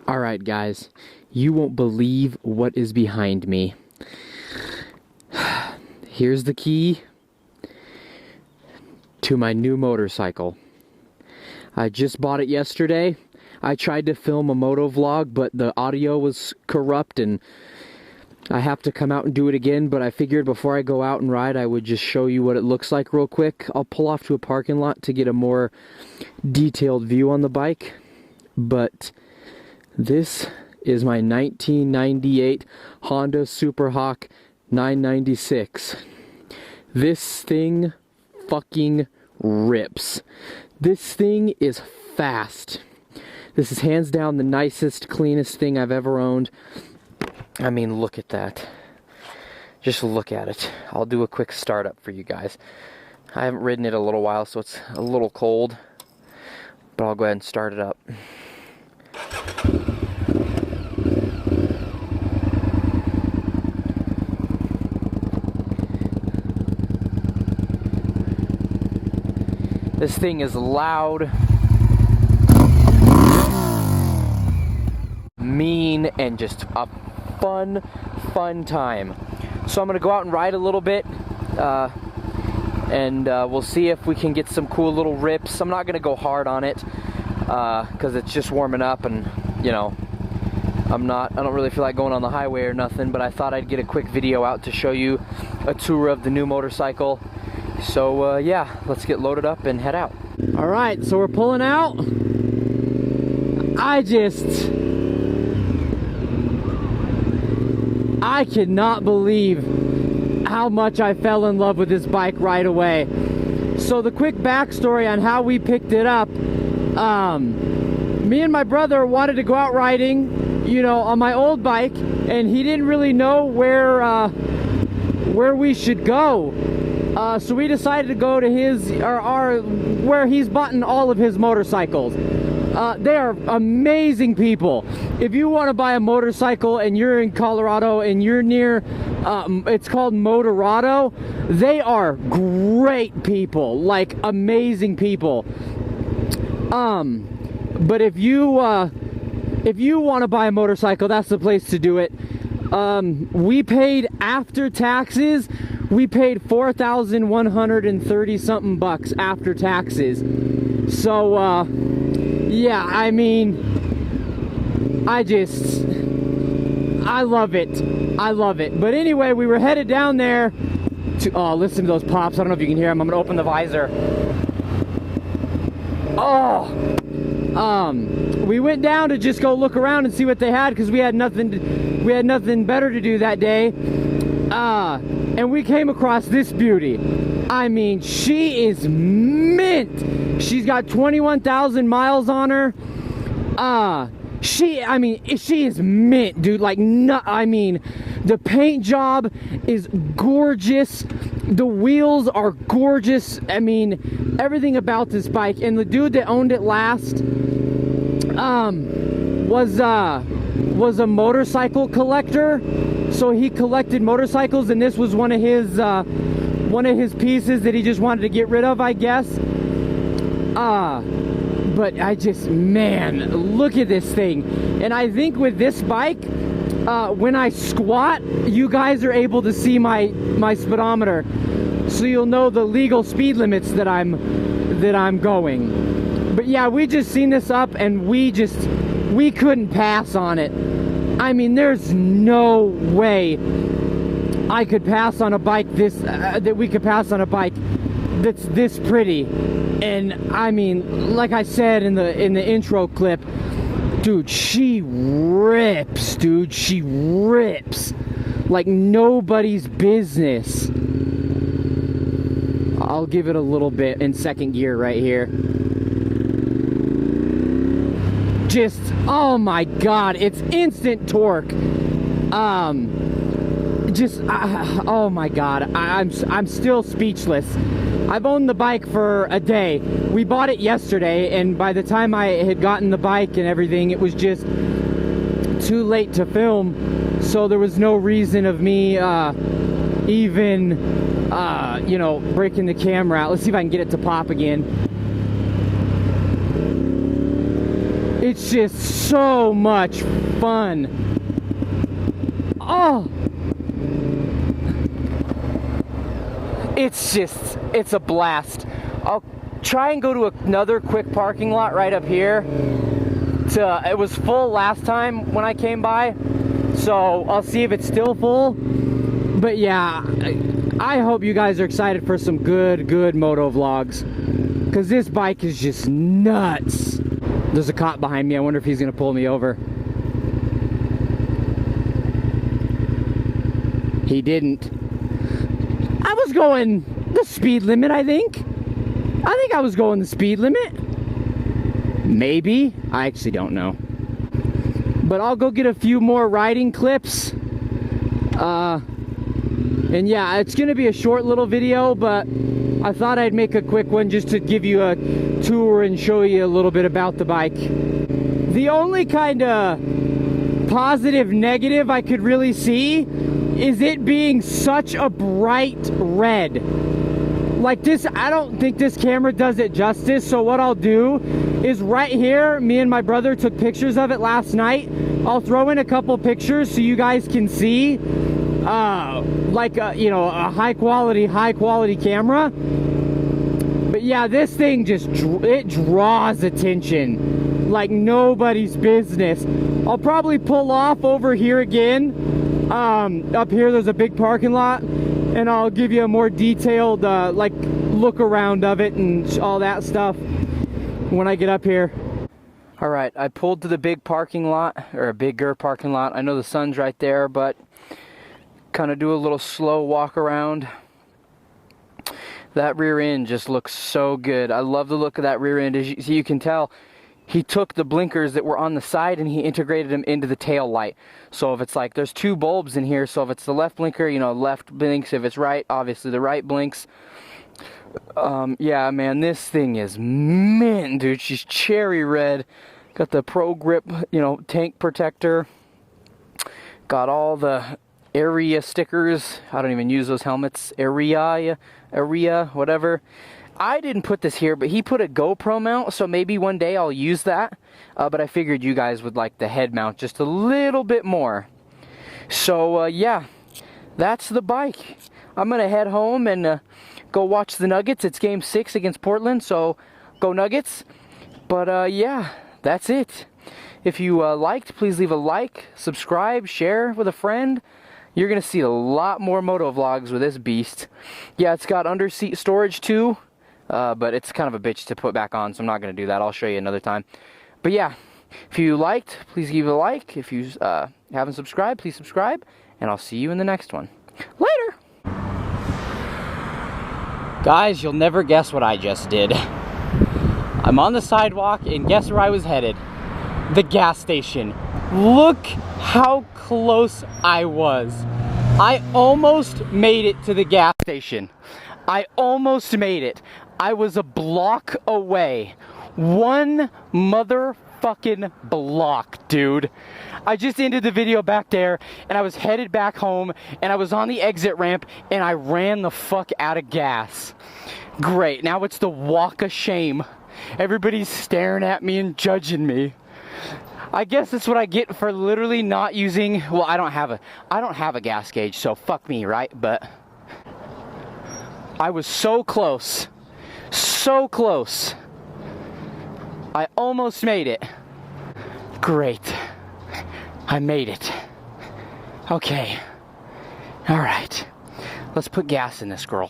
Alright guys, you won't believe what is behind me. Here's the key to my new motorcycle. I just bought it yesterday. I tried to film a motovlog, but the audio was corrupt and I have to come out and do it again, but I figured before I go out and ride, I would just show you what it looks like real quick. I'll pull off to a parking lot to get a more detailed view on the bike, but this is my 1998 Honda Superhawk 996. This thing fucking rips. This thing is fast. This is hands down the nicest, cleanest thing I've ever owned. I mean, look at that. Just look at it. I'll do a quick startup for you guys. I haven't ridden it a little while, so it's a little cold, but I'll go ahead and start it up. This thing is loud, mean, and just a fun time. So I'm gonna go out and ride a little bit, and we'll see if we can get some cool little rips. I'm not gonna go hard on it because it's just warming up, and you know, I don't really feel like going on the highway or nothing, but I thought I'd get a quick video out to show you a tour of the new motorcycle. So yeah, let's get loaded up and head out. All right, so we're pulling out. I cannot believe how much I fell in love with this bike right away. So the quick backstory on how we picked it up, me and my brother wanted to go out riding, you know, on my old bike, and he didn't really know where we should go. So we decided to go to where he's bought all of his motorcycles. They are amazing people. If you want to buy a motorcycle and you're in Colorado and you're near, it's called Motorado, they are great people, like amazing people. But if you want to buy a motorcycle, that's the place to do it. We paid after taxes. We paid $4,130 something bucks after taxes. So, yeah, I mean, I love it. I love it. But anyway, we were headed down there to, oh, listen to those pops. I don't know if you can hear them. I'm going to open the visor. Oh, we went down to just go look around and see what they had because we had nothing better to do that day. And we came across this beauty. I mean, she is mint. She's got 21,000 miles on her. She is mint, dude. Like, no, I mean, the paint job is gorgeous. The wheels are gorgeous. I mean, everything about this bike. And the dude that owned it last, was a motorcycle collector. So he collected motorcycles, and this was one of his pieces that he just wanted to get rid of, I guess. But man, look at this thing. And I think with this bike, when I squat, you guys are able to see my speedometer, so you'll know the legal speed limits that I'm going. But yeah, we just seen this up, and we couldn't pass on it. I mean, there's no way I could pass on a bike that we could pass on a bike that's this pretty. And I mean, like I said in the intro clip, dude, she rips, dude. She rips like nobody's business. I'll give it a little bit in second gear right here. Just, oh my god, it's instant torque. Oh my god, I'm still speechless. I've owned the bike for a day. We bought it yesterday, and by the time I had gotten the bike and everything, it was just too late to film, so there was no reason of me even you know, breaking the camera out. Let's see if I can get it to pop again. It's just so much fun. Oh, it's a blast. I'll try and go to another quick parking lot right up here. It was full last time when I came by, so I'll see if it's still full. But yeah, I hope you guys are excited for some good moto vlogs, because this bike is just nuts. There's a cop behind me. I wonder if he's gonna pull me over. He didn't. I was going the speed limit, I think. I was going the speed limit. Maybe. I actually don't know. But I'll go get a few more riding clips. And yeah, it's gonna be a short little video, but I thought I'd make a quick one just to give you a tour and show you a little bit about the bike. The only kind of positive negative I could really see is it being such a bright red. Like this, I don't think this camera does it justice, so what I'll do is right here, me and my brother took pictures of it last night. I'll throw in a couple pictures so you guys can see, like you know, a high quality camera. But yeah, this thing just, it draws attention like nobody's business. I'll probably pull off over here again. Up here there's a big parking lot, and I'll give you a more detailed like look around of it and all that stuff when I get up here. All right, I pulled to the big parking lot, or a bigger parking lot. I know the sun's right there, but kind of do a little slow walk around. That rear end just looks so good. I love the look of that rear end. As you can tell, he took the blinkers that were on the side and he integrated them into the tail light. So if it's like, there's two bulbs in here, so if it's the left blinker, you know, left blinks. If it's right, obviously the right blinks. Yeah, man, this thing is mint, dude. She's cherry red. Got the Pro Grip, you know, tank protector. Got all the area stickers. I don't even use those helmets. Area, whatever. I didn't put this here, but he put a GoPro mount, so maybe one day I'll use that. But I figured you guys would like the head mount just a little bit more. So, yeah, that's the bike. I'm going to head home and go watch the Nuggets. It's Game 6 against Portland, so go Nuggets. But, yeah, that's it. If you liked, please leave a like, subscribe, share with a friend. You're going to see a lot more moto vlogs with this beast. Yeah, it's got under-seat storage too. But it's kind of a bitch to put back on, so I'm not going to do that. I'll show you another time. But yeah, if you liked, please give it a like. If you haven't subscribed, please subscribe. And I'll see you in the next one. Later! Guys, you'll never guess what I just did. I'm on the sidewalk, and guess where I was headed? The gas station. Look how close I was. I almost made it to the gas station. I almost made it. I was a block away. One motherfucking block, dude. I just ended the video back there, and I was headed back home, and I was on the exit ramp, and I ran the fuck out of gas. Great, now it's the walk of shame. Everybody's staring at me and judging me. I guess that's what I get for literally not using, well, I don't have a gas gauge, so fuck me, right? But I was so close. So close. I almost made it. Great. I made it. Okay. All right. Let's put gas in this girl.